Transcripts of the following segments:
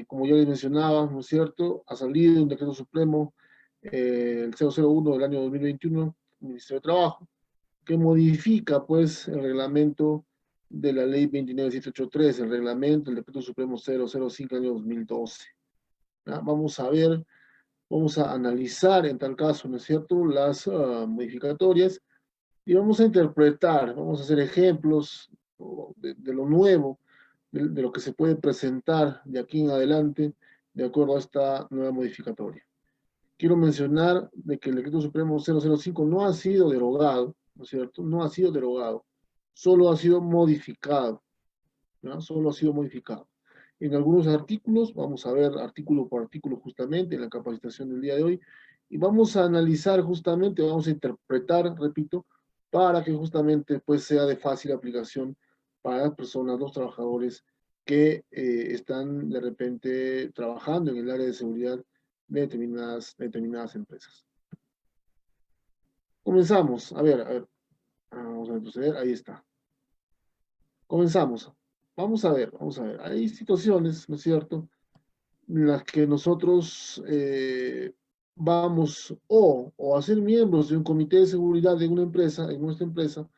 como ya les mencionaba, ¿no es cierto?, ha salido un decreto supremo, el 001 del año 2021, del Ministerio de Trabajo, que modifica, pues, el reglamento de la ley 29783, el reglamento, el decreto supremo 005 del año 2012. ¿Ya? Vamos a ver, vamos a analizar en tal caso, ¿no es cierto?, las modificatorias y vamos a interpretar, vamos a hacer ejemplos de lo nuevo, de lo que se puede presentar de aquí en adelante de acuerdo a esta nueva modificatoria. Quiero mencionar de que el decreto supremo 005 no ha sido derogado, ¿no es cierto? No ha sido derogado, solo ha sido modificado, ¿no? Solo ha sido modificado. En algunos artículos, vamos a ver artículo por artículo justamente en la capacitación del día de hoy, y vamos a analizar justamente, vamos a interpretar, repito, para que justamente pues sea de fácil aplicación para las personas, los trabajadores que están de repente trabajando en el área de seguridad de determinadas empresas. Comenzamos, a ver, vamos a proceder, ahí está. Comenzamos. Vamos a ver. Hay situaciones, ¿no es cierto?, en las que nosotros vamos o a ser miembros de un comité de seguridad de una empresa, en nuestra empresa,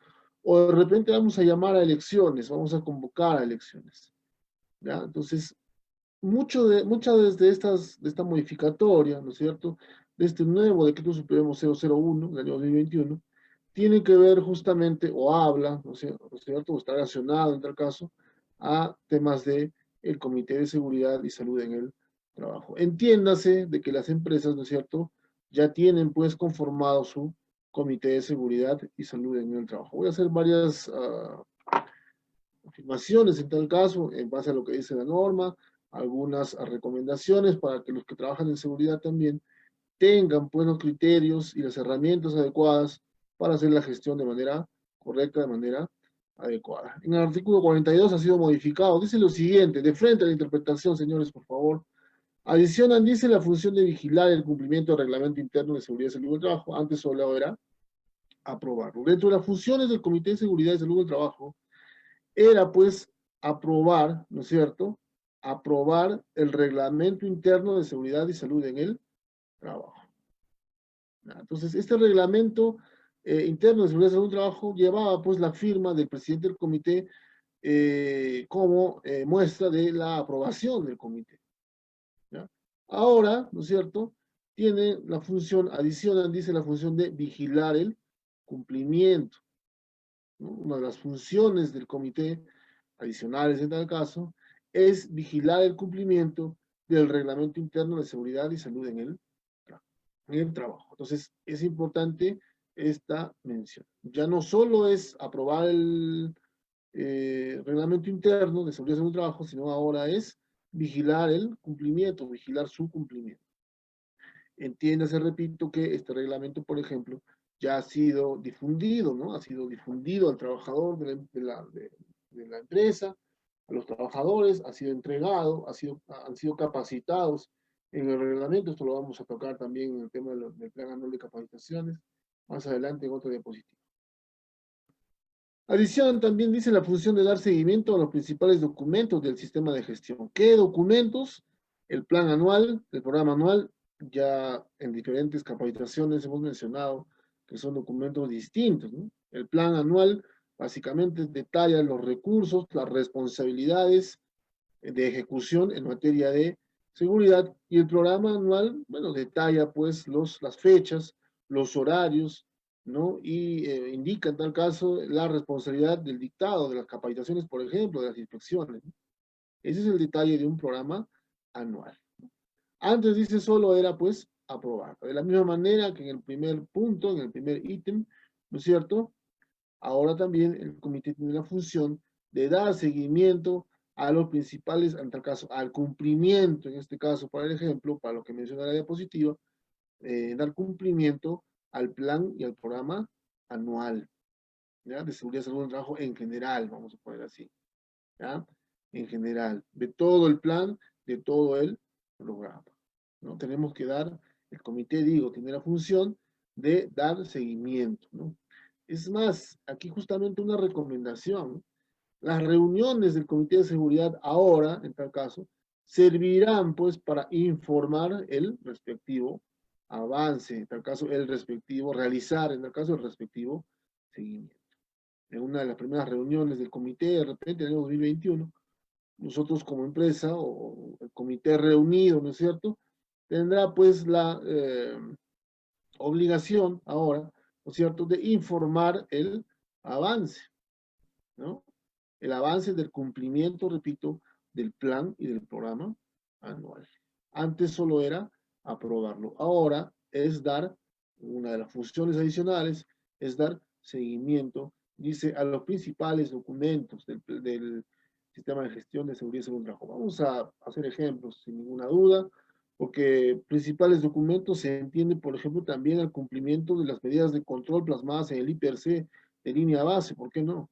o de repente vamos a llamar a elecciones, vamos a convocar a elecciones. ¿Ya? Entonces, muchas de esta modificatoria, ¿no es cierto?, de este nuevo decreto supremo 001 del año 2021, tiene que ver justamente, o habla, ¿no es cierto?, o está relacionado en tal caso, a temas de el Comité de Seguridad y Salud en el Trabajo. Entiéndase de que las empresas, ¿no es cierto?, ya tienen pues conformado su Comité de Seguridad y Salud en el Trabajo. Voy a hacer varias afirmaciones en tal caso, en base a lo que dice la norma, algunas recomendaciones para que los que trabajan en seguridad también tengan pues los criterios y las herramientas adecuadas para hacer la gestión de manera correcta, de manera adecuada. En el artículo 42 ha sido modificado, dice lo siguiente, de frente a la interpretación, señores, por favor, adicionan, dice, la función de vigilar el cumplimiento del reglamento interno de seguridad y salud del trabajo, antes solo era aprobarlo. Dentro de las funciones del Comité de Seguridad y Salud del Trabajo, era pues aprobar, ¿no es cierto?, aprobar el reglamento interno de seguridad y salud en el trabajo. Entonces, este reglamento interno de seguridad y salud del trabajo llevaba pues la firma del presidente del comité como muestra de la aprobación del comité. ¿Ya? Ahora, ¿no es cierto?, tiene la función adicional, dice la función de vigilar el cumplimiento, ¿no? Una de las funciones del comité adicionales en tal caso, es vigilar el cumplimiento del reglamento interno de seguridad y salud en el trabajo. Entonces, es importante esta mención. Ya no solo es aprobar el reglamento interno de seguridad y salud en el trabajo, sino ahora es vigilar el cumplimiento, vigilar su cumplimiento. Entiéndase, repito, que este reglamento, por ejemplo, ya ha sido difundido, ¿no? Ha sido difundido al trabajador de la empresa, a los trabajadores, ha sido entregado, han sido capacitados en el reglamento. Esto lo vamos a tocar también en el tema del plan anual de capacitaciones, más adelante en otra diapositiva. Adición, también dice la función de dar seguimiento a los principales documentos del sistema de gestión. ¿Qué documentos? El plan anual, el programa anual, ya en diferentes capacitaciones hemos mencionado que son documentos distintos, ¿no? El plan anual básicamente detalla los recursos, las responsabilidades de ejecución en materia de seguridad, y el programa anual, bueno, detalla pues las fechas, los horarios, ¿no? Y indica en tal caso la responsabilidad del dictado de las capacitaciones, por ejemplo, de las inspecciones, ¿no? Ese es el detalle de un programa anual. Antes dice solo era pues aprobar. De la misma manera que en el primer punto, en el primer ítem, ¿no es cierto? Ahora también el comité tiene la función de dar seguimiento a los principales, en tal caso, al cumplimiento, en este caso, por ejemplo, para lo que menciona la diapositiva, dar cumplimiento al plan y al programa anual, ¿ya? De seguridad y salud del trabajo en general, vamos a poner así, ¿ya? En general, de todo el plan, de todo el programa, ¿no? Tenemos que dar, el comité, digo, tiene la función de dar seguimiento, ¿no? Es más, aquí justamente una recomendación, ¿no? Las reuniones del Comité de Seguridad ahora, en tal caso, servirán pues para informar el respectivo avance, en tal caso el respectivo, realizar en el caso el respectivo seguimiento. En una de las primeras reuniones del comité, de repente en el 2021, nosotros como empresa o el comité reunido, ¿no es cierto?, tendrá pues la obligación ahora, ¿no es cierto?, de informar el avance, ¿no? El avance del cumplimiento, repito, del plan y del programa anual. Antes solo era aprobarlo. Ahora es dar, una de las funciones adicionales, es dar seguimiento, dice, a los principales documentos del sistema de gestión de seguridad y salud del trabajo. Vamos a hacer ejemplos, sin ninguna duda, porque principales documentos se entiende, por ejemplo, también el cumplimiento de las medidas de control plasmadas en el IPRC de línea base, ¿por qué no?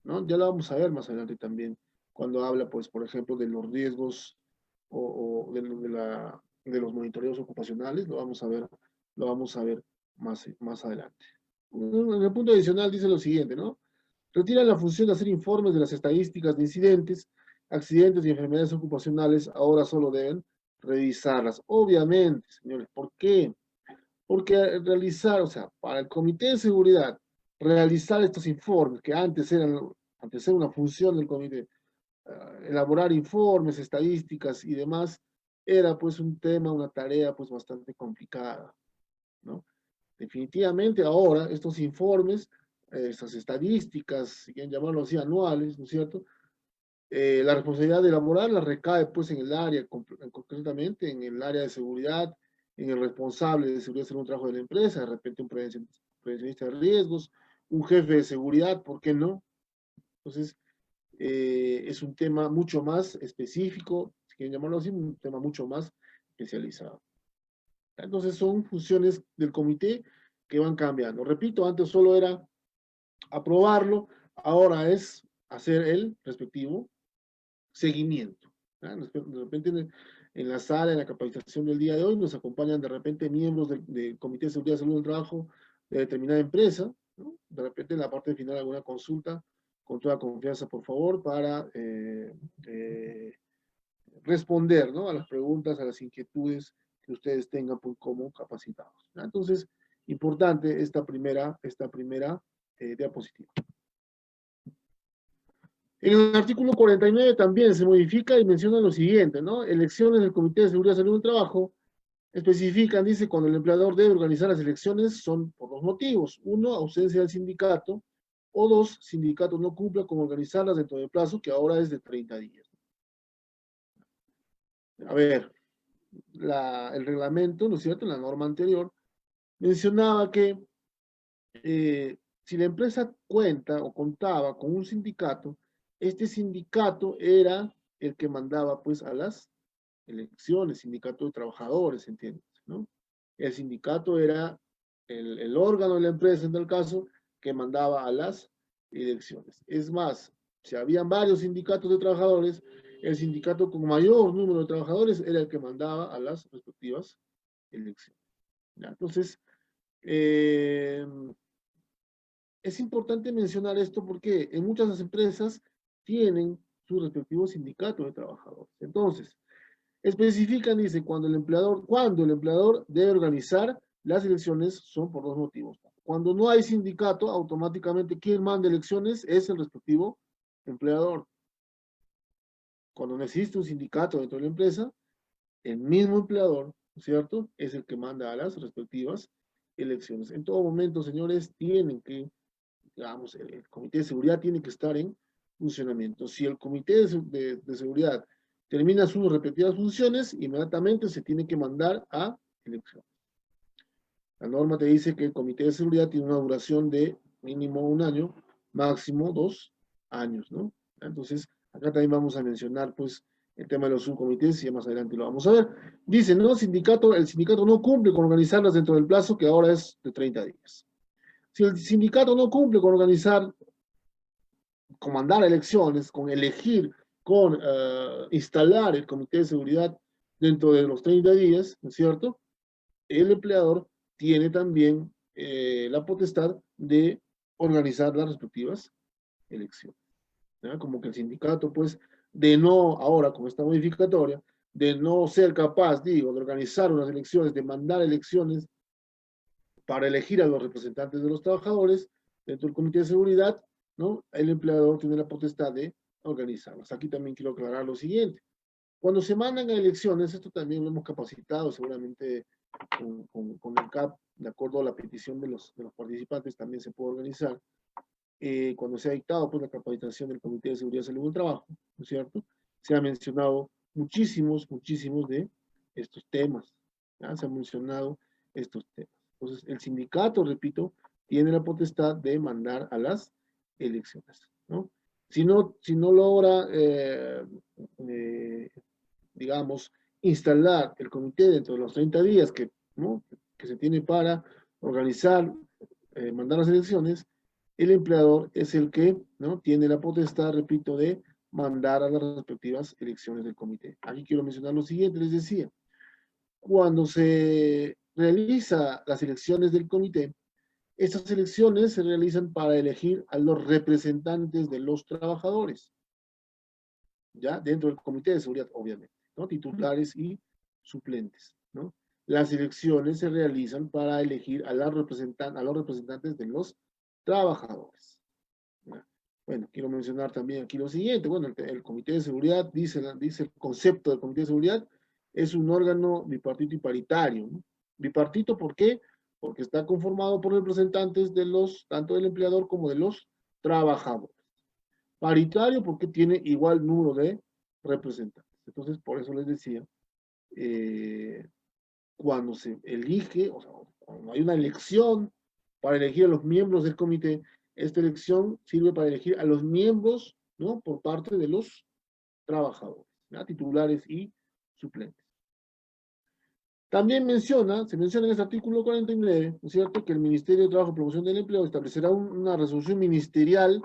¿No? Ya lo vamos a ver más adelante también, cuando habla, pues, por ejemplo, de los riesgos o de los monitoreos ocupacionales, lo vamos a ver más adelante. En el punto adicional dice lo siguiente, ¿no? Retiran la función de hacer informes de las estadísticas de incidentes, accidentes y enfermedades ocupacionales, ahora solo deben revisarlas. Obviamente, señores, ¿por qué? Porque realizar, o sea, para el Comité de Seguridad, realizar estos informes, que antes era una función del comité, elaborar informes, estadísticas y demás, era pues un tema, una tarea pues bastante complicada, ¿no? Definitivamente ahora estos informes, estas estadísticas, si quieren llamarlo así, anuales, ¿no es cierto? La responsabilidad de elaborarlas recae pues en el área, concretamente en el área de seguridad, en el responsable de seguridad y salud trabajo de la empresa, de repente un prevencionista de riesgos, un jefe de seguridad, ¿por qué no? Entonces, es un tema mucho más específico, si quieren llamarlo así, un tema mucho más especializado. Entonces, son funciones del comité que van cambiando. Repito, antes solo era aprobarlo, ahora es hacer el respectivo seguimiento. De repente en la sala, en la capacitación del día de hoy, nos acompañan de repente miembros del Comité de Seguridad y Salud del Trabajo de determinada empresa, ¿no? De repente en la parte final alguna consulta, con toda confianza, por favor, para responder, ¿no?, a las preguntas, a las inquietudes que ustedes tengan pues, como capacitados. ¿No? Entonces, importante esta primera diapositiva. En el artículo 49 también se modifica y menciona lo siguiente, ¿no? Elecciones del Comité de Seguridad y Salud del Trabajo especifican, dice, cuando el empleador debe organizar las elecciones son por dos motivos. Uno, ausencia del sindicato, o dos, sindicato no cumpla con organizarlas dentro del plazo, que ahora es de 30 días. A ver, el reglamento, ¿no es cierto?, la norma anterior, mencionaba que si la empresa cuenta o contaba con un sindicato, este sindicato era el que mandaba pues a las elecciones, sindicato de trabajadores, ¿entiendes? ¿No? El sindicato era el órgano de la empresa, en tal caso, que mandaba a las elecciones. Es más, si habían varios sindicatos de trabajadores, el sindicato con mayor número de trabajadores era el que mandaba a las respectivas elecciones. ¿Ya? Entonces, es importante mencionar esto porque en muchas empresas tienen su respectivo sindicato de trabajadores. Entonces, especifican, dice, cuando el empleador debe organizar las elecciones son por dos motivos. Cuando no hay sindicato, automáticamente quien manda elecciones es el respectivo empleador. Cuando no existe un sindicato dentro de la empresa, el mismo empleador, ¿cierto?, es el que manda a las respectivas elecciones. En todo momento, señores, tienen que, digamos, el comité de seguridad tiene que estar en funcionamiento. Si el comité de seguridad termina sus respectivas funciones, inmediatamente se tiene que mandar a elecciones. La norma te dice que el comité de seguridad tiene una duración de mínimo 1 año, máximo 2 años, ¿no? Entonces, acá también vamos a mencionar, pues, el tema de los subcomités, y ya más adelante lo vamos a ver. Dice, ¿no? El sindicato no cumple con organizarlas dentro del plazo, que ahora es de 30 días. Si el sindicato no cumple con organizar, con mandar elecciones, con elegir, con instalar el comité de seguridad dentro de los 30 días, ¿no es cierto?, el empleador tiene también la potestad de organizar las respectivas elecciones. ¿Ya? Como que el sindicato, pues, de no, ahora con esta modificatoria, de no ser capaz, digo, de organizar unas elecciones, de mandar elecciones para elegir a los representantes de los trabajadores dentro del comité de seguridad, ¿no? El empleador tiene la potestad de organizarlas. Aquí también quiero aclarar lo siguiente. Cuando se mandan a elecciones, esto también lo hemos capacitado seguramente con el CAP, de acuerdo a la petición de los participantes, también se puede organizar. Cuando se ha dictado pues, la capacitación del Comité de Seguridad y Salud del Trabajo, ¿no es cierto? Se ha mencionado muchísimos de estos temas, ¿ya? Se han mencionado estos temas. Entonces, el sindicato, repito, tiene la potestad de mandar a las elecciones, ¿no? Si no logra, digamos, instalar el comité dentro de los 30 días que, ¿no? que se tiene para organizar, mandar las elecciones, el empleador es el que, ¿no? tiene la potestad, repito, de mandar a las respectivas elecciones del comité. Aquí quiero mencionar lo siguiente, les decía, cuando se realiza las elecciones del comité, estas elecciones se realizan para elegir a los representantes de los trabajadores, ¿ya? Dentro del comité de seguridad, obviamente, ¿no? Titulares y suplentes, ¿no? Las elecciones se realizan para elegir a los representantes de los trabajadores. ¿Ya? Bueno, quiero mencionar también aquí lo siguiente. Bueno, el comité de seguridad, dice el concepto del comité de seguridad, es un órgano bipartito y paritario, ¿no? Bipartito, ¿por qué? Porque está conformado por representantes de tanto del empleador como de los trabajadores. Paritario porque tiene igual número de representantes. Entonces, por eso les decía, eh, cuando se elige, o sea, cuando hay una elección para elegir a los miembros del comité, esta elección sirve para elegir a los miembros, ¿no? Por parte de los trabajadores, ¿ya? Titulares y suplentes. También se menciona en este artículo 49, ¿no es cierto?, que el Ministerio de Trabajo y Promoción del Empleo establecerá una resolución ministerial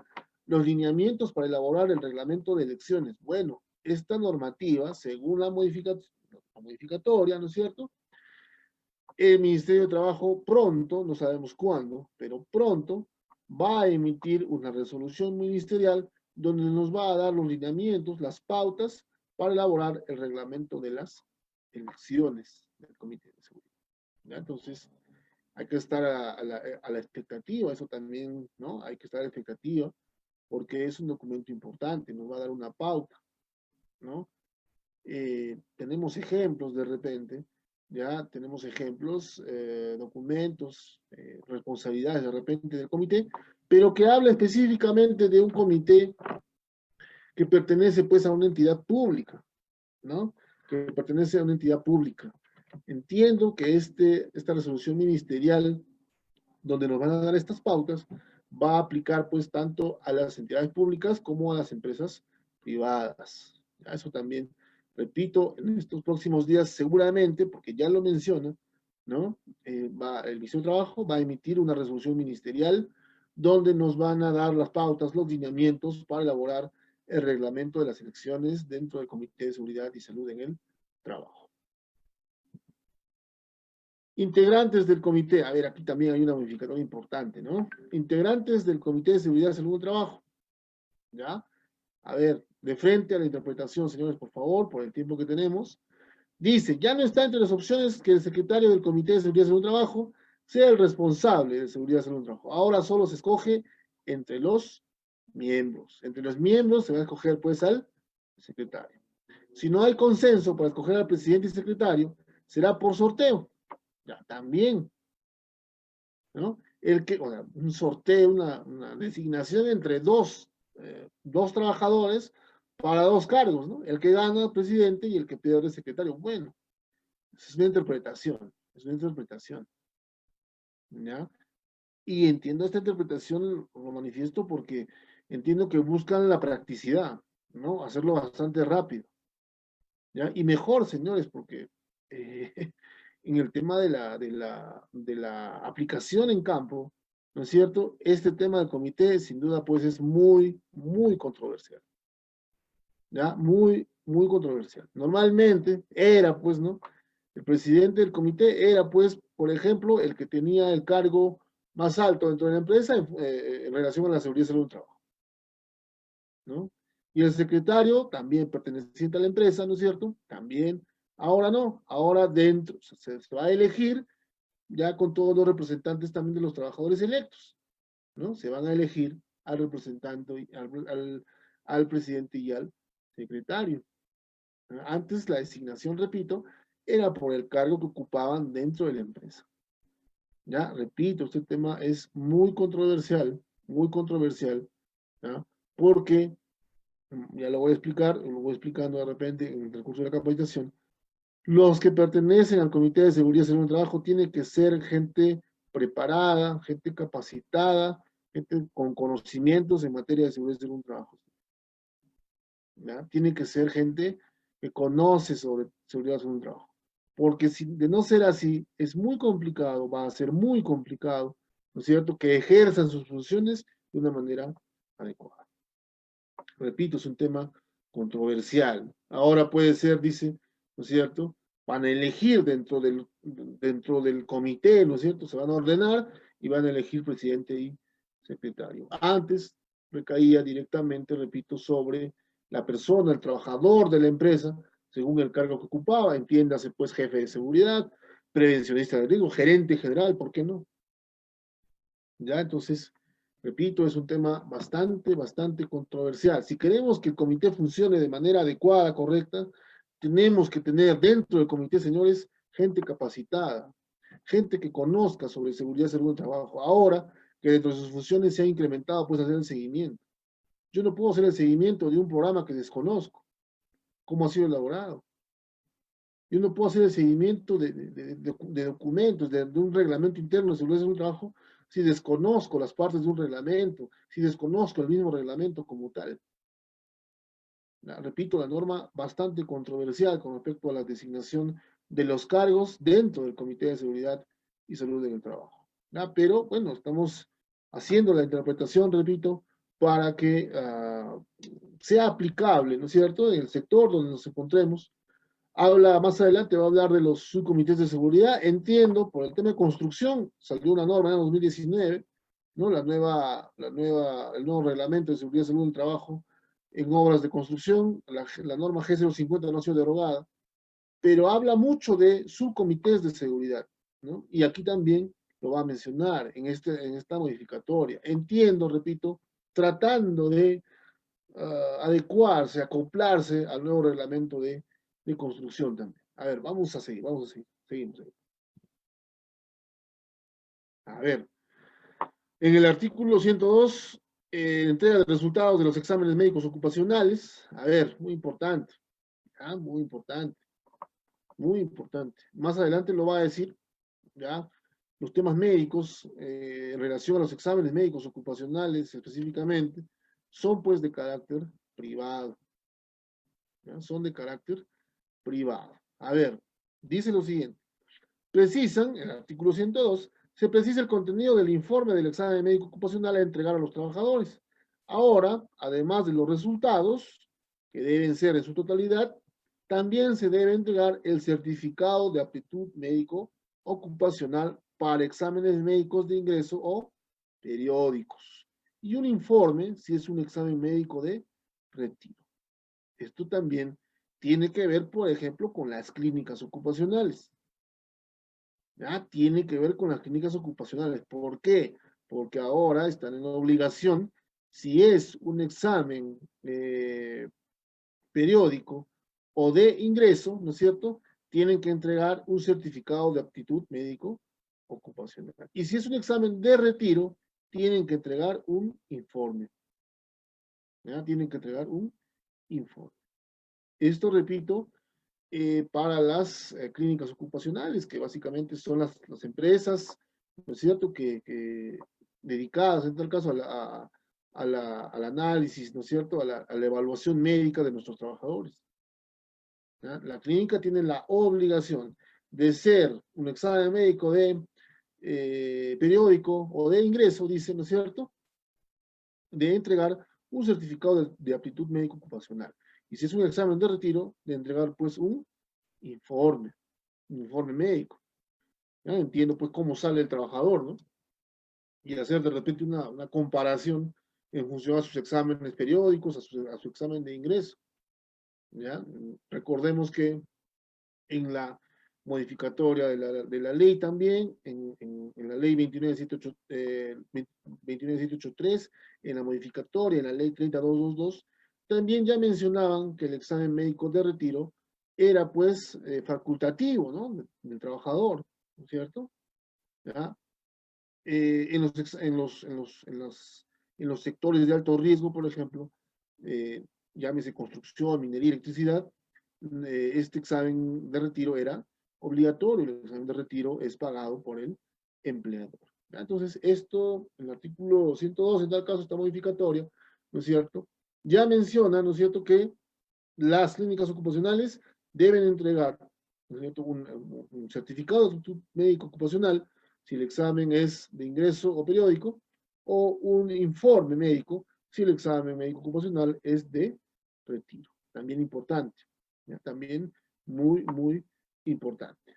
los lineamientos para elaborar el reglamento de elecciones. Bueno, esta normativa, según la modificatoria, ¿no es cierto?, el Ministerio de Trabajo pronto, no sabemos cuándo, pero pronto, va a emitir una resolución ministerial donde nos va a dar los lineamientos, las pautas para elaborar el reglamento de las elecciones del Comité de Seguridad. ¿Ya? Entonces, hay que estar a la expectativa, eso también, ¿no? Hay que estar a la expectativa, porque es un documento importante, nos va a dar una pauta, ¿no? Tenemos ejemplos de repente, ya tenemos ejemplos, documentos, responsabilidades de repente del comité, pero que habla específicamente de un comité que pertenece pues a una entidad pública, ¿no? Que pertenece a una entidad pública. Entiendo que esta resolución ministerial, donde nos van a dar estas pautas, va a aplicar pues tanto a las entidades públicas como a las empresas privadas. ¿Ya? Eso también, repito, en estos próximos días seguramente, porque ya lo menciona, ¿no? El Ministerio de Trabajo va a emitir una resolución ministerial donde nos van a dar las pautas, los lineamientos para elaborar el reglamento de las elecciones dentro del Comité de Seguridad y Salud en el Trabajo. Integrantes del comité, a ver, aquí también hay una modificación importante, ¿no? Integrantes del Comité de Seguridad y Salud del Trabajo, ¿ya? A ver, de frente a la interpretación, señores, por favor, por el tiempo que tenemos, dice, ya no está entre las opciones que el secretario del Comité de Seguridad y Salud del Trabajo sea el responsable de Seguridad y Salud del Trabajo. Ahora solo se escoge entre los miembros. Entre los miembros se va a escoger, pues, al secretario. Si no hay consenso para escoger al presidente y secretario, será por sorteo. Ya, también, ¿no? O sea, un sorteo, una designación entre dos trabajadores para dos cargos, ¿no? El que gana presidente y el que pierde secretario. Bueno, es una interpretación, ¿ya? Y entiendo esta interpretación, lo manifiesto porque entiendo que buscan la practicidad, ¿no? Hacerlo bastante rápido, ¿ya? Y mejor, señores, porque en el tema de la aplicación en campo, ¿no es cierto? Este tema del comité, sin duda, pues es muy controversial, ¿ya? Muy controversial. Normalmente era, pues, ¿no? El presidente del comité era, pues, por ejemplo, el que tenía el cargo más alto dentro de la empresa en relación a la seguridad y salud del trabajo, ¿no? Y el secretario, también perteneciente a la empresa, ¿no es cierto? También, ahora no, ahora dentro, se va a elegir ya con todos los representantes también de los trabajadores electos, ¿no? Se van a elegir al representante, al presidente y al secretario. Antes la designación, repito, era por el cargo que ocupaban dentro de la empresa. Ya, repito, este tema es muy controversial, ¿ya? Porque, ya lo voy a explicar, lo voy explicando de repente en el transcurso de la capacitación, los que pertenecen al Comité de Seguridad y Salud del Trabajo tienen que ser gente preparada, gente capacitada, gente con conocimientos en materia de seguridad y salud del trabajo. ¿Ya? Tiene que ser gente que conoce sobre seguridad y salud del trabajo. Porque si de no ser así, es muy complicado, va a ser muy complicado, ¿no es cierto?, que ejerzan sus funciones de una manera adecuada. Repito, es un tema controversial. Ahora puede ser, dice, ¿no es cierto?, van a elegir dentro del comité, ¿no es cierto?, se van a ordenar y van a elegir presidente y secretario. Antes recaía directamente, repito, sobre la persona, el trabajador de la empresa, según el cargo que ocupaba, entiéndase pues jefe de seguridad, prevencionista de riesgo, gerente general, ¿por qué no? Ya, entonces, repito, es un tema bastante controversial. Si queremos que el comité funcione de manera adecuada, correcta, tenemos que tener dentro del comité, señores, gente capacitada, gente que conozca sobre seguridad y salud del trabajo. Ahora que dentro de sus funciones se ha incrementado, pues hacer el seguimiento. Yo no puedo hacer el seguimiento de un programa que desconozco, cómo ha sido elaborado. Yo no puedo hacer el seguimiento de documentos, de un reglamento interno de seguridad del trabajo, si desconozco las partes de un reglamento, si desconozco el mismo reglamento como tal. Repito, la norma bastante controversial con respecto a la designación de los cargos dentro del Comité de Seguridad y Salud en el Trabajo. Pero bueno, estamos haciendo la interpretación, repito, para que sea aplicable, ¿no es cierto?, en el sector donde nos encontremos. Habla más adelante, va a hablar de los subcomités de seguridad. Entiendo, por el tema de construcción, salió una norma en el 2019, ¿no? El nuevo reglamento de seguridad y salud del trabajo en obras de construcción, la norma G050 no ha sido derogada, pero habla mucho de subcomités de seguridad, ¿no? Y aquí también lo va a mencionar en esta modificatoria. Entiendo, repito, tratando de adecuarse, acoplarse al nuevo reglamento de construcción también. A ver, vamos a seguir, seguimos. A ver, en el artículo 102, entrega de resultados de los exámenes médicos ocupacionales. A ver, muy importante, ¿ya? Muy importante, muy importante. Más adelante lo va a decir, ¿ya? Los temas médicos en relación a los exámenes médicos ocupacionales específicamente son pues de carácter privado, ¿ya? Son de carácter privado. A ver, dice lo siguiente. Precisan, en el artículo 102, se precisa el contenido del informe del examen médico ocupacional a entregar a los trabajadores. Ahora, además de los resultados, que deben ser en su totalidad, también se debe entregar el certificado de aptitud médico ocupacional para exámenes médicos de ingreso o periódicos. Y un informe si es un examen médico de retiro. Esto también tiene que ver, por ejemplo, con las clínicas ocupacionales. ¿Ya? Tiene que ver con las clínicas ocupacionales. ¿Por qué? Porque ahora están en obligación, si es un examen periódico o de ingreso, ¿no es cierto? Tienen que entregar un certificado de aptitud médico ocupacional. Y si es un examen de retiro, tienen que entregar un informe. ¿Ya? Tienen que entregar un informe. Esto, repito, para las clínicas ocupacionales, que básicamente son las empresas, ¿no es cierto?, que dedicadas, en tal caso, al análisis, ¿no es cierto?, a la evaluación médica de nuestros trabajadores. ¿Ya? La clínica tiene la obligación de ser un examen médico de periódico o de ingreso, dice, ¿no es cierto?, de entregar un certificado de aptitud médico ocupacional. Y si es un examen de retiro, de entregar pues un informe médico. ¿Ya? Entiendo pues cómo sale el trabajador, ¿no? Y hacer de repente una comparación en función a sus exámenes periódicos, a su examen de ingreso. ¿Ya? Recordemos que en la modificatoria de la ley también, en la ley 29783, en la modificatoria, en la ley 30222, también ya mencionaban que el examen médico de retiro era pues facultativo, ¿no? Del trabajador, ¿no es cierto? ¿Ya? En los sectores de alto riesgo, por ejemplo, llámese construcción, minería, electricidad, este examen de retiro era obligatorio, el examen de retiro es pagado por el empleador. ¿Ya? Entonces, esto, en el artículo 102, en tal caso, esta modificatoria, ¿no es cierto? Ya menciona, ¿no es cierto?, que las clínicas ocupacionales deben entregar, ¿no es cierto?, un certificado de aptitud médico ocupacional, si el examen es de ingreso o periódico, o un informe médico, si el examen médico ocupacional es de retiro. También importante, ¿ya? También muy, muy importante.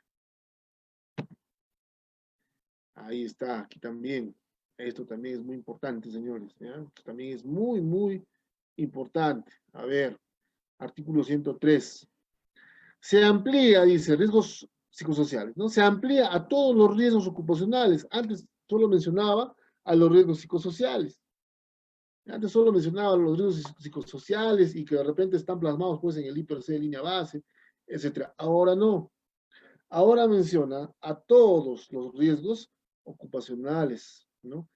Ahí está, aquí también. Esto también es muy importante, señores, ¿ya? Esto también es muy, muy importante. A ver, artículo 103. Se amplía, dice, riesgos psicosociales, ¿no? Se amplía a todos los riesgos ocupacionales. Antes solo mencionaba a los riesgos psicosociales. Antes solo mencionaba los riesgos psicosociales y que de repente están plasmados pues en el IPRC de línea base, etcétera. Ahora no. Ahora menciona a todos los riesgos ocupacionales, ¿no?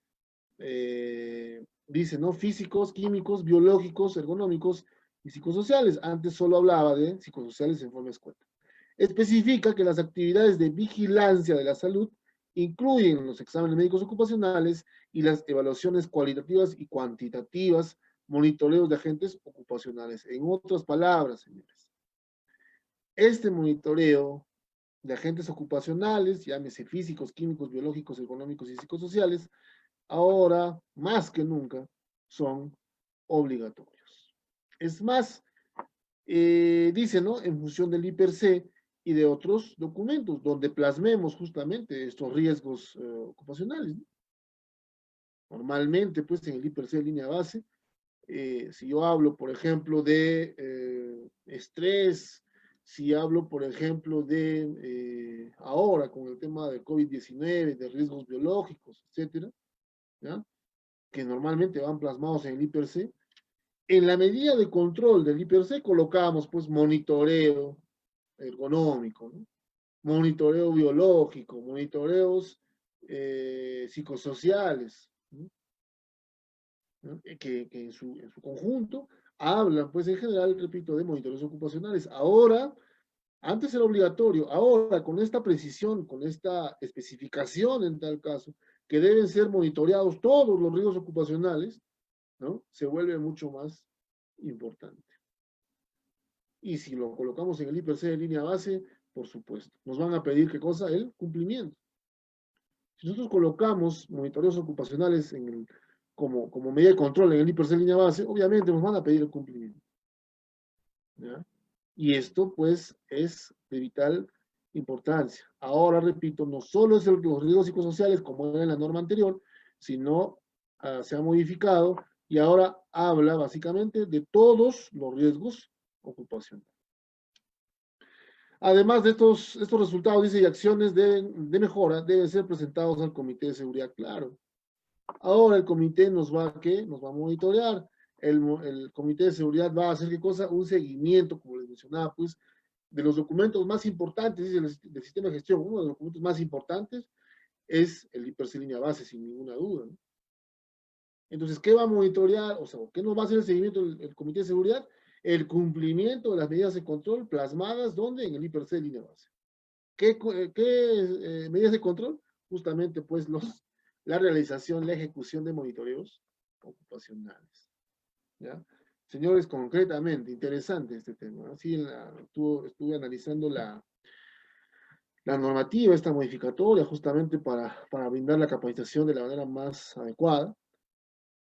Dice, ¿no? Físicos, químicos, biológicos, ergonómicos y psicosociales. Antes solo hablaba de psicosociales en forma escueta. Especifica que las actividades de vigilancia de la salud incluyen los exámenes médicos ocupacionales y las evaluaciones cualitativas y cuantitativas, monitoreos de agentes ocupacionales. En otras palabras, señores, este monitoreo de agentes ocupacionales, llámese físicos, químicos, biológicos, económicos y psicosociales, ahora, más que nunca, son obligatorios. Es más, dice, ¿no? En función del IPRC y de otros documentos, donde plasmemos justamente estos riesgos ocupacionales, ¿no? Normalmente, pues, en el IPRC de línea base, si yo hablo, por ejemplo, de estrés, si hablo, por ejemplo, de ahora con el tema de COVID-19, de riesgos biológicos, etcétera, ¿ya? Que normalmente van plasmados en el IPRC, en la medida de control del IPRC colocamos pues monitoreo ergonómico, ¿no? Monitoreo biológico, monitoreos psicosociales, ¿no? Que en su conjunto hablan pues en general, repito, de monitoreos ocupacionales. Ahora, antes era obligatorio, ahora con esta precisión, con esta especificación en tal caso, que deben ser monitoreados todos los riesgos ocupacionales, ¿no? Se vuelve mucho más importante. Y si lo colocamos en el IPRC de línea base, por supuesto, nos van a pedir, ¿qué cosa? El cumplimiento. Si nosotros colocamos monitoreos ocupacionales como medida de control en el IPRC de línea base, obviamente nos van a pedir el cumplimiento, ¿ya? Y esto, pues, es de vital importancia. Ahora, repito, no solo es los riesgos psicosociales, como era en la norma anterior, sino se ha modificado y ahora habla básicamente de todos los riesgos ocupacionales. Además de estos resultados, dice, y acciones de mejora deben ser presentados al Comité de Seguridad, claro. Ahora el comité nos va a monitorear. El Comité de Seguridad va a hacer, ¿qué cosa? Un seguimiento, como les mencionaba, pues, de los documentos más importantes, dice, del sistema de gestión. Uno de los documentos más importantes es el IPRC línea base, sin ninguna duda, ¿no? Entonces, ¿qué va a monitorear? O sea, ¿qué nos va a hacer el seguimiento el Comité de Seguridad? El cumplimiento de las medidas de control plasmadas, ¿dónde? En el IPRC de línea base. ¿Qué medidas de control? Justamente, pues, la realización, la ejecución de monitoreos ocupacionales, ¿ya? Señores, concretamente, interesante este tema, ¿no? Sí, estuve analizando la normativa, esta modificatoria, justamente para brindar la capacitación de la manera más adecuada,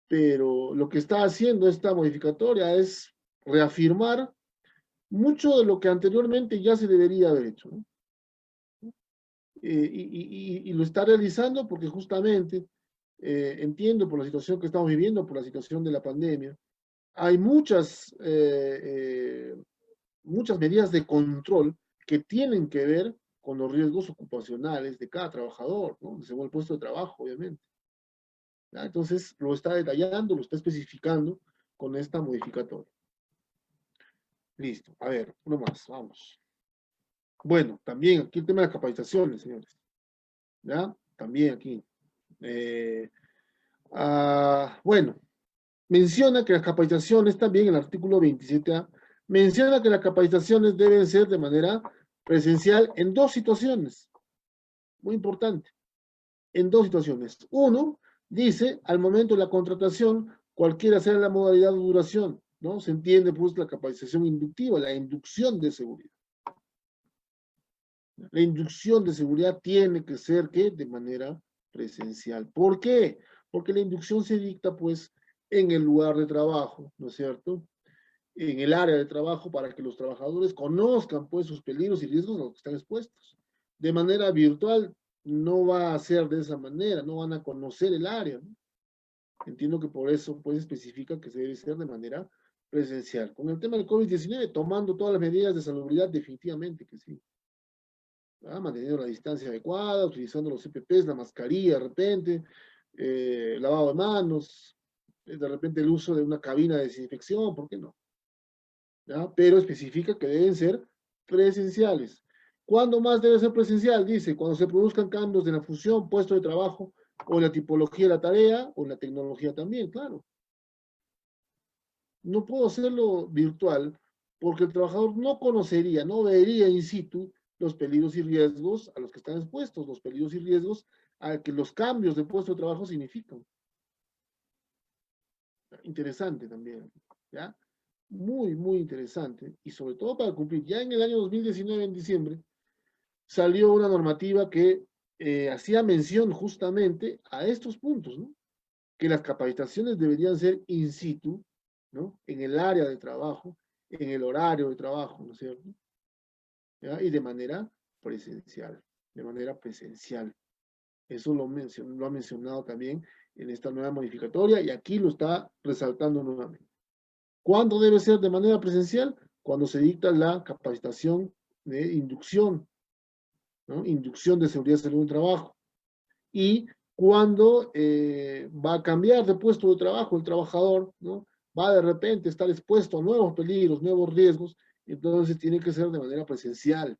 pero lo que está haciendo esta modificatoria es reafirmar mucho de lo que anteriormente ya se debería haber hecho, ¿no? Y lo está realizando porque justamente entiendo por la situación que estamos viviendo, por la situación de la pandemia, hay muchas medidas de control que tienen que ver con los riesgos ocupacionales de cada trabajador, ¿no? Según el puesto de trabajo, obviamente. ¿Ya? Entonces, lo está detallando, lo está especificando con esta modificatoria. Listo. A ver, uno más, vamos. Bueno, también aquí el tema de las capacitaciones, señores. ¿Ya? También aquí. Bueno, menciona que las capacitaciones, también en el artículo 27A, menciona que las capacitaciones deben ser de manera presencial en dos situaciones. Muy importante. En dos situaciones. Uno, dice, al momento de la contratación, cualquiera sea la modalidad de duración, ¿no? Se entiende, pues, la capacitación inductiva, la inducción de seguridad. La inducción de seguridad tiene que ser, ¿qué? De manera presencial. ¿Por qué? Porque la inducción se dicta, pues, en el lugar de trabajo, ¿no es cierto? En el área de trabajo para que los trabajadores conozcan, pues, sus peligros y riesgos a los que están expuestos. De manera virtual no va a ser de esa manera, no van a conocer el área, ¿no? Entiendo que por eso, pues, especifica que se debe ser de manera presencial. Con el tema del COVID-19, tomando todas las medidas de salubridad, definitivamente que sí. Manteniendo la distancia adecuada, utilizando los EPPs, la mascarilla de repente, lavado de manos, de repente el uso de una cabina de desinfección, ¿por qué no? ¿Ya? Pero especifica que deben ser presenciales. ¿Cuándo más debe ser presencial? Dice, cuando se produzcan cambios de la función, puesto de trabajo, o en la tipología de la tarea, o en la tecnología también, claro. No puedo hacerlo virtual porque el trabajador no conocería, no vería in situ los peligros y riesgos a los que están expuestos, los peligros y riesgos a que los cambios de puesto de trabajo significan. Interesante también, ¿ya? Muy, muy interesante. Y sobre todo para cumplir. Ya en el año 2019, en diciembre, salió una normativa que hacía mención justamente a estos puntos, ¿no? Que las capacitaciones deberían ser in situ, ¿no? En el área de trabajo, en el horario de trabajo, ¿no es cierto? ¿Ya? Y de manera presencial, de manera presencial. Eso lo ha mencionado también en esta nueva modificatoria y aquí lo está resaltando nuevamente. ¿Cuándo debe ser de manera presencial? Cuando se dicta la capacitación de inducción, ¿no? Inducción de seguridad, salud y trabajo. Y cuando va a cambiar de puesto de trabajo el trabajador, ¿no? Va de repente a estar expuesto a nuevos peligros, nuevos riesgos, entonces tiene que ser de manera presencial.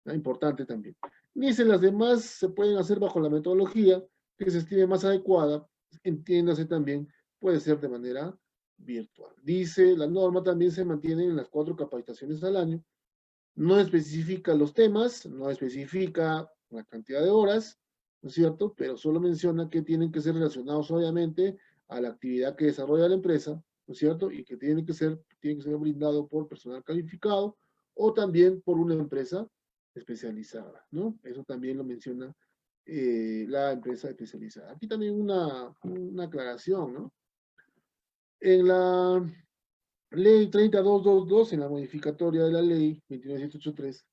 Importante también. Dice, las demás se pueden hacer bajo la metodología que se estime más adecuada, entiéndase también, puede ser de manera virtual. Dice, la norma también se mantiene en las 4 capacitaciones al año, no especifica los temas, no especifica la cantidad de horas, ¿no es cierto? Pero solo menciona que tienen que ser relacionados obviamente a la actividad que desarrolla la empresa, ¿no es cierto? Y que tiene que ser brindado por personal calificado o también por una empresa especializada, ¿no? Eso también lo menciona la empresa especializada. Aquí también una aclaración, ¿no? En la ley 30222, en la modificatoria de la ley 29783,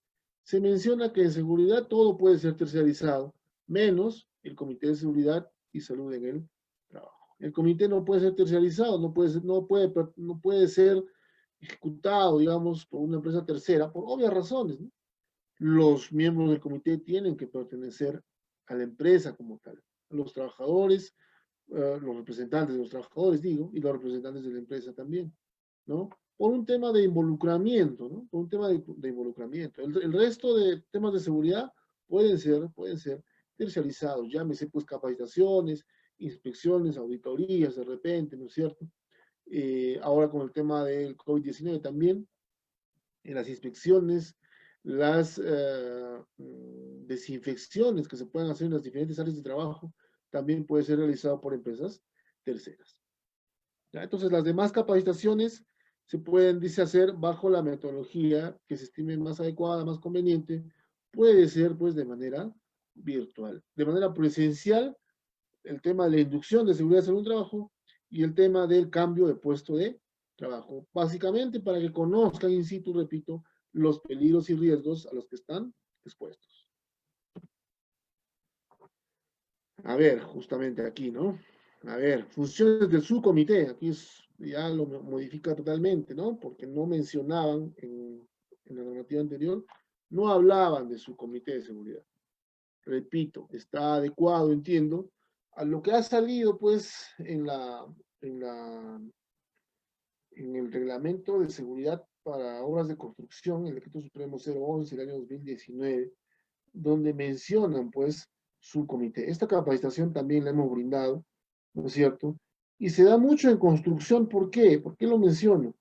se menciona que en seguridad todo puede ser terciarizado, menos el Comité de Seguridad y Salud en el Trabajo. El comité no puede ser terciarizado, no puede ser ejecutado, digamos, por una empresa tercera, por obvias razones, ¿no? Los miembros del comité tienen que pertenecer a la empresa como tal, a los trabajadores, los representantes de los trabajadores, digo, y los representantes de la empresa también, ¿no? Por un tema de involucramiento, ¿no? Por un tema de involucramiento. El resto de temas de seguridad pueden ser terciarizados, llámese pues capacitaciones, inspecciones, auditorías de repente, ¿no es cierto? Ahora con el tema del COVID-19 también, en las inspecciones, las desinfecciones que se pueden hacer en las diferentes áreas de trabajo, también puede ser realizado por empresas terceras. ¿Ya? Entonces, las demás capacitaciones se pueden, dice, hacer bajo la metodología que se estime más adecuada, más conveniente, puede ser, pues, de manera virtual. De manera presencial, el tema de la inducción de seguridad en un trabajo y el tema del cambio de puesto de trabajo. Básicamente, para que conozcan in situ, repito, los peligros y riesgos a los que están expuestos. A ver, justamente aquí, ¿no? A ver, funciones del subcomité, aquí ya lo modifica totalmente, ¿no? Porque no mencionaban en la normativa anterior, no hablaban de subcomité de seguridad. Repito, está adecuado, entiendo, a lo que ha salido, pues, en la, en el reglamento de seguridad para obras de construcción, el decreto supremo 011 del año 2019, donde mencionan, pues, su comité. Esta capacitación también la hemos brindado, ¿no es cierto? Y se da mucho en construcción, ¿por qué? ¿Por qué lo menciono?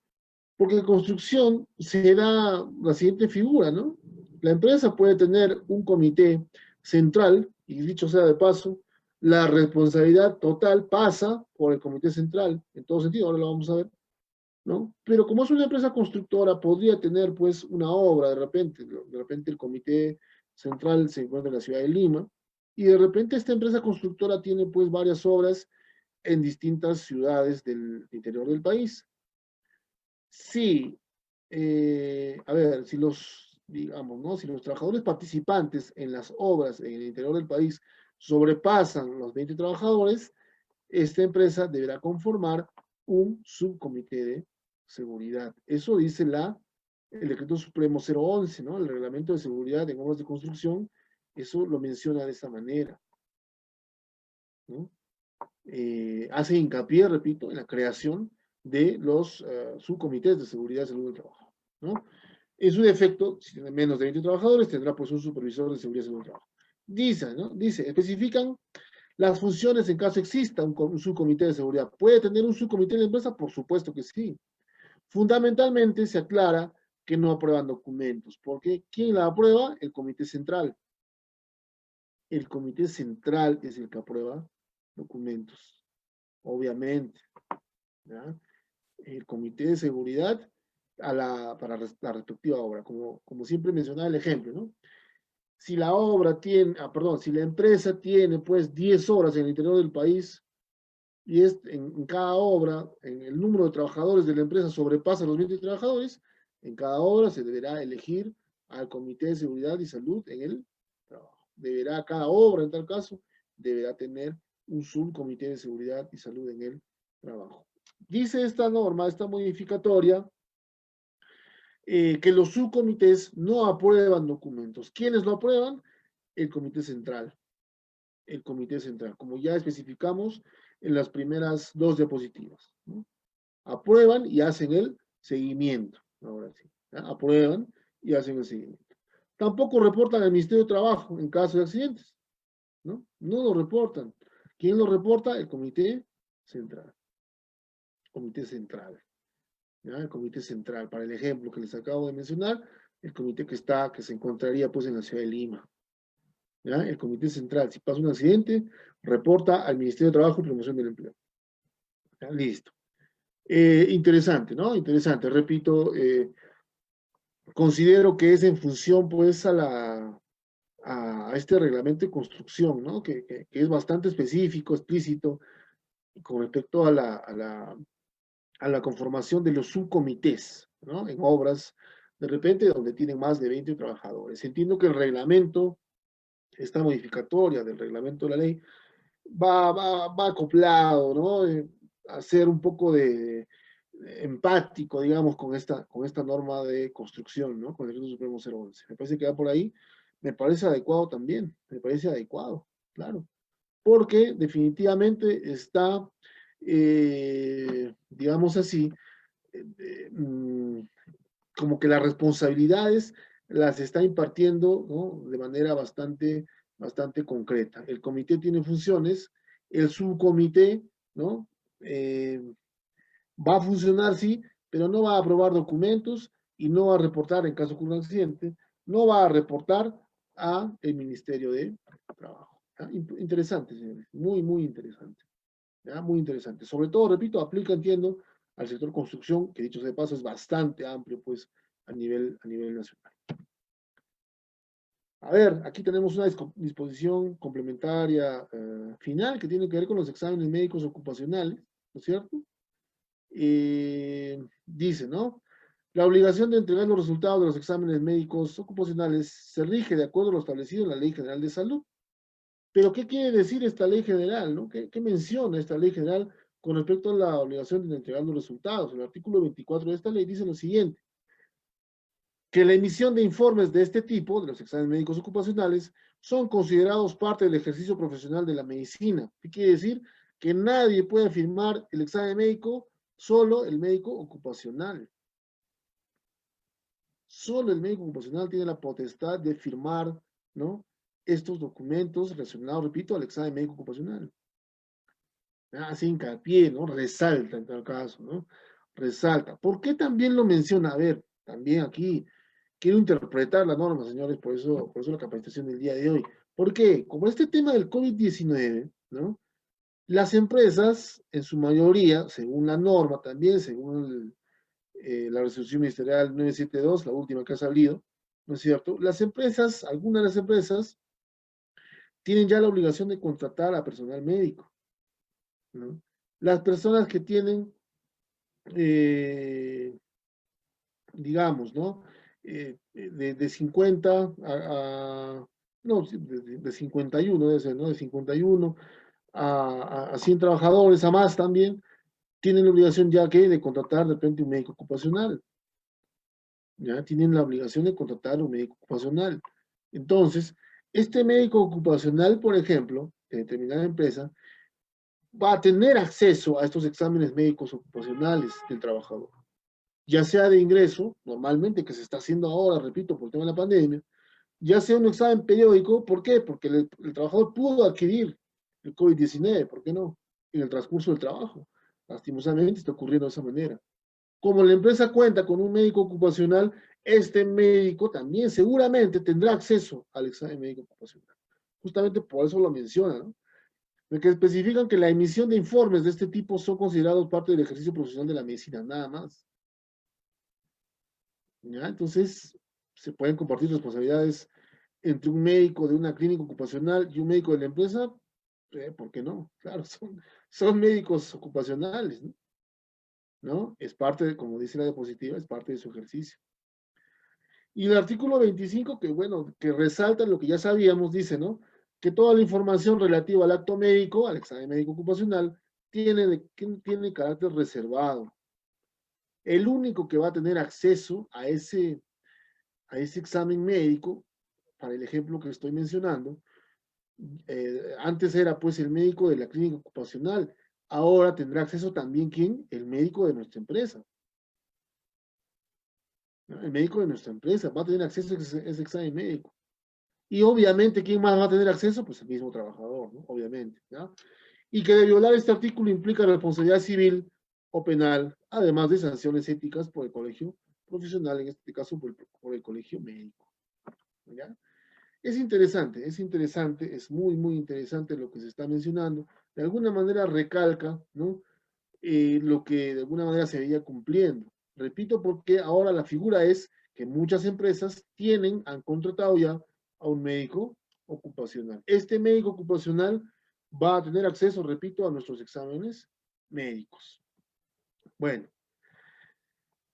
Porque en construcción se da la siguiente figura, ¿no? La empresa puede tener un comité central, y dicho sea de paso, la responsabilidad total pasa por el comité central, en todo sentido, ahora lo vamos a ver, ¿no? Pero como es una empresa constructora, podría tener pues una obra de repente el comité central se encuentra en la ciudad de Lima, y de repente esta empresa constructora tiene pues varias obras en distintas ciudades del interior del país. Sí, a ver, si los, digamos, ¿no? Si los trabajadores participantes en las obras en el interior del país sobrepasan los 20 trabajadores, esta empresa deberá conformar un subcomité de seguridad. Eso dice el decreto supremo 011, ¿no? El reglamento de seguridad en obras de construcción, eso lo menciona de esa manera, ¿no? Hace hincapié, repito, en la creación de los subcomités de seguridad y salud del trabajo, ¿no? En su defecto, si tiene menos de 20 trabajadores, tendrá pues un supervisor de seguridad y salud del trabajo. Dice, ¿no? Dice, especifican las funciones en caso exista un subcomité de seguridad. ¿Puede tener un subcomité de la empresa? Por supuesto que sí. Fundamentalmente se aclara que no aprueban documentos, porque ¿quién la aprueba? El comité central. El comité central es el que aprueba documentos, obviamente, ¿ya? El comité de seguridad para la respectiva obra, como siempre mencionaba el ejemplo, ¿no? Si la obra tiene, perdón, si la empresa tiene pues 10 obras en el interior del país, y en cada obra, en el número de trabajadores de la empresa sobrepasa los 20 trabajadores, en cada obra se deberá elegir al Comité de Seguridad y Salud en el trabajo. Deberá cada obra, en tal caso, deberá tener un subcomité de seguridad y salud en el trabajo. Dice esta norma, esta modificatoria, que los subcomités no aprueban documentos. ¿Quiénes lo aprueban? El Comité Central. El Comité Central, como ya especificamos en las primeras dos diapositivas, ¿no? Aprueban y hacen el seguimiento. Ahora sí, ¿ya? Aprueban y hacen el seguimiento. Tampoco reportan al Ministerio de Trabajo en caso de accidentes, ¿no? No lo reportan. ¿Quién lo reporta? El Comité Central. Comité Central. ¿Ya? El Comité Central. Para el ejemplo que les acabo de mencionar, el comité que se encontraría pues en la ciudad de Lima. ¿Ya? El Comité Central, si pasa un accidente, reporta al Ministerio de Trabajo y Promoción del Empleo. ¿Ya? Listo. Interesante, ¿no? Interesante. Repito, considero que es en función, pues, a este reglamento de construcción, ¿no? Que es bastante específico, explícito, con respecto a la conformación de los subcomités, ¿no? En obras, de repente, donde tienen más de 20 trabajadores. Entiendo que el reglamento, esta modificatoria del reglamento de la ley, va acoplado, ¿no? A ser un poco de empático, digamos, con esta norma de construcción, ¿no? Con el decreto supremo 011. Me parece que va por ahí. Me parece adecuado también. Me parece adecuado, claro. Porque definitivamente está, digamos así, como que las responsabilidades las está impartiendo, ¿no? De manera bastante concreta. El comité tiene funciones, el subcomité, ¿no? Va a funcionar, sí, pero no va a aprobar documentos y no va a reportar en caso de un accidente, no va a reportar a el Ministerio de Trabajo. ¿Ya? Interesante, señores, muy interesante. ¿Ya? Muy interesante. Sobre todo, repito, aplica, entiendo, al sector construcción, que dicho sea de paso es bastante amplio, pues, a nivel nacional. A ver, aquí tenemos una disposición complementaria final que tiene que ver con los exámenes médicos ocupacionales, ¿no es cierto? Dice, ¿no? La obligación de entregar los resultados de los exámenes médicos ocupacionales se rige de acuerdo a lo establecido en la Ley General de Salud. Pero, ¿qué quiere decir esta ley general, no? ¿Qué menciona esta ley general con respecto a la obligación de entregar los resultados? El artículo 24 de esta ley dice lo siguiente: que la emisión de informes de este tipo, de los exámenes médicos ocupacionales, son considerados parte del ejercicio profesional de la medicina. ¿Qué quiere decir? Que nadie puede firmar el examen médico, solo el médico ocupacional. Solo el médico ocupacional tiene la potestad de firmar, ¿no?, estos documentos relacionados, repito, al examen médico ocupacional. Hace hincapié, ¿no? Resalta en tal caso, ¿no? Resalta. ¿Por qué también lo menciona? A ver, también aquí quiero interpretar la norma, señores, por eso la capacitación del día de hoy. ¿Por qué? Como este tema del COVID-19, ¿no? Las empresas, en su mayoría, según la norma también, según la resolución ministerial 972, la última que ha salido, ¿no es cierto? Las empresas, algunas de las empresas, tienen ya la obligación de contratar a personal médico, ¿no? Las personas que tienen, eh, digamos, ¿no? De 50 no, de 51 debe ser, ¿no? De 51 a 100 trabajadores, a más también, tienen la obligación ya que de contratar de repente un médico ocupacional, ya tienen la obligación de contratar un médico ocupacional. Entonces, este médico ocupacional, por ejemplo, de determinada empresa, va a tener acceso a estos exámenes médicos ocupacionales del trabajador, ya sea de ingreso, normalmente que se está haciendo ahora, repito, por el tema de la pandemia, ya sea un examen periódico. ¿Por qué? Porque el trabajador pudo adquirir el COVID-19, ¿por qué no? En el transcurso del trabajo. Lastimosamente está ocurriendo de esa manera. Como la empresa cuenta con un médico ocupacional, este médico también seguramente tendrá acceso al examen médico ocupacional. Justamente por eso lo menciona, ¿no? De que especifican que la emisión de informes de este tipo son considerados parte del ejercicio profesional de la medicina, nada más. ¿Ya? Entonces, se pueden compartir responsabilidades entre un médico de una clínica ocupacional y un médico de la empresa. ¿Por qué no? Claro, son médicos ocupacionales, ¿no? ¿No? Es parte, como dice la diapositiva, es parte de su ejercicio. Y el artículo 25, que bueno, que resalta lo que ya sabíamos, dice, ¿no? Que toda la información relativa al acto médico, al examen médico ocupacional, tiene carácter reservado. El único que va a tener acceso a ese examen médico, para el ejemplo que estoy mencionando, antes era pues el médico de la clínica ocupacional, ahora tendrá acceso también, ¿quién? El médico de nuestra empresa. ¿No? El médico de nuestra empresa va a tener acceso a ese examen médico. Y obviamente, ¿quién más va a tener acceso? Pues el mismo trabajador, ¿no? Obviamente, ¿ya? Y que de violar este artículo implica responsabilidad civil o penal, además de sanciones éticas por el colegio profesional, en este caso por el colegio médico, ¿ya? Es interesante, es muy, muy interesante lo que se está mencionando. De alguna manera recalca, ¿no? Lo que de alguna manera se veía cumpliendo. Repito, porque ahora la figura es que muchas empresas han contratado ya a un médico ocupacional. Este médico ocupacional va a tener acceso, repito, a nuestros exámenes médicos. Bueno,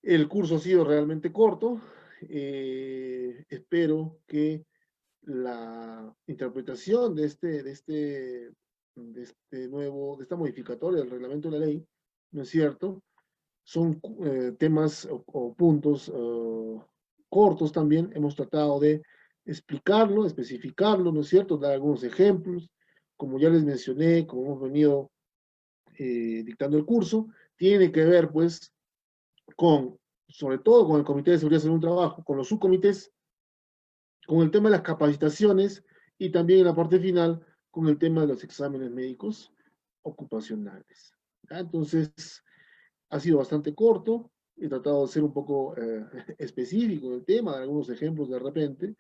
el curso ha sido realmente corto. Espero que la interpretación de esta modificatoria del reglamento de la ley, ¿no es cierto? Son temas o puntos cortos también. Hemos tratado de explicarlo, especificarlo, ¿no es cierto? Dar algunos ejemplos. Como ya les mencioné, como hemos venido dictando el curso, tiene que ver pues con, sobre todo con el Comité de Seguridad y Salud del Trabajo, con los subcomités, con el tema de las capacitaciones y también en la parte final con el tema de los exámenes médicos ocupacionales. ¿Ya? Entonces, ha sido bastante corto, he tratado de ser un poco específico en el tema, de algunos ejemplos de repente,